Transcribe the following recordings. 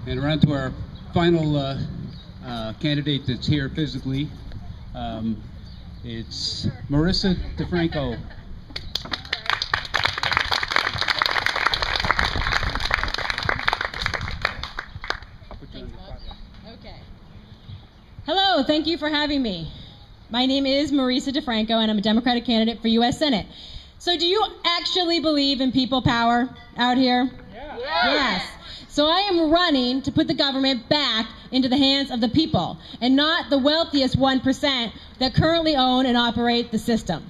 And we're on to our final candidate that's here physically. It's Marissa DeFranco. Okay. Hello, thank you for having me. My name is Marissa DeFranco, and I'm a Democratic candidate for U.S. Senate. So do you actually believe in people power out here? Yeah. Yes. So I am running to put the government back into the hands of the people, and not the wealthiest 1% that currently own and operate the system.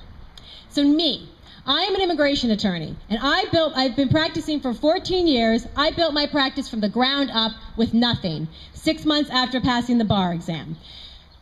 So I am an immigration attorney, and I've been practicing for 14 years. I built my practice from the ground up with nothing, 6 months after passing the bar exam.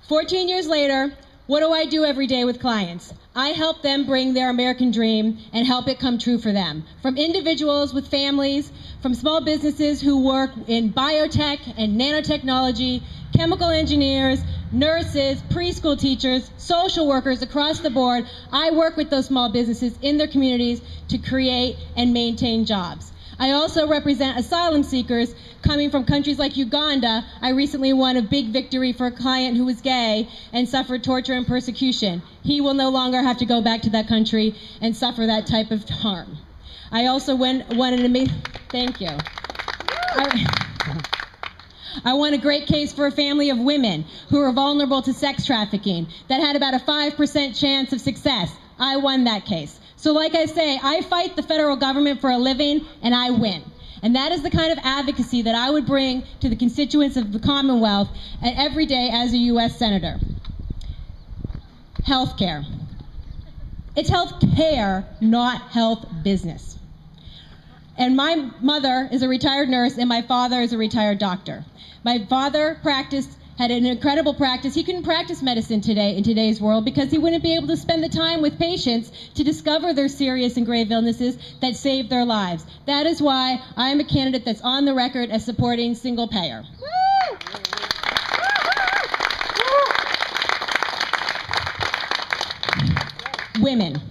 14 years later, what do I do every day with clients? I help them bring their American dream and help it come true for them. From individuals with families, from small businesses who work in biotech and nanotechnology, chemical engineers, nurses, preschool teachers, social workers across the board. I work with those small businesses in their communities to create and maintain jobs. I also represent asylum seekers coming from countries like Uganda. I recently won a big victory for a client who was gay and suffered torture and persecution. He will no longer have to go back to that country and suffer that type of harm. I also won an amazing, thank you. I won a great case for a family of women who are vulnerable to sex trafficking that had about a 5% chance of success. I won that case. So like I say, I fight the federal government for a living, and I win. And that is the kind of advocacy that I would bring to the constituents of the Commonwealth every day as a U.S. Senator. Healthcare. It's health care, not health business. And my mother is a retired nurse, and my father is a retired doctor. My father had an incredible practice. He couldn't practice medicine today in today's world because he wouldn't be able to spend the time with patients to discover their serious and grave illnesses that save their lives. That is why I'm a candidate that's on the record as supporting single payer. Women.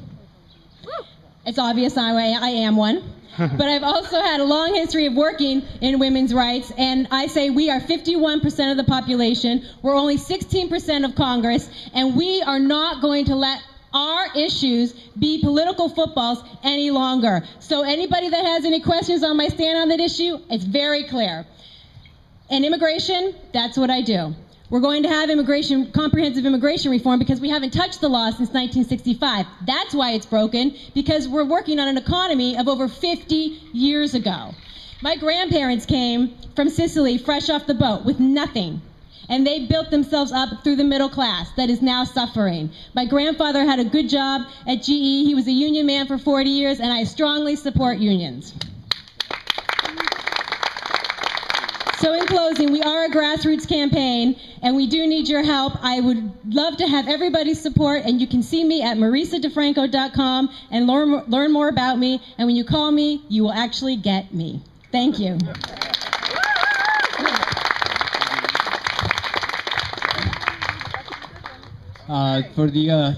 It's obvious I am one. But I've also had a long history of working in women's rights, and I say we are 51% of the population, we're only 16% of Congress, and we are not going to let our issues be political footballs any longer. So anybody that has any questions on my stand on that issue, it's very clear. And immigration, that's what I do. We're going to have comprehensive immigration reform because we haven't touched the law since 1965. That's why it's broken, because we're working on an economy of over 50 years ago. My grandparents came from Sicily fresh off the boat with nothing, and they built themselves up through the middle class that is now suffering. My grandfather had a good job at GE. He was a union man for 40 years, and I strongly support unions. So in closing, we are a grassroots campaign, and we do need your help. I would love to have everybody's support, and you can see me at marissadefranco.com and learn more about me. And when you call me, you will actually get me. Thank you. For the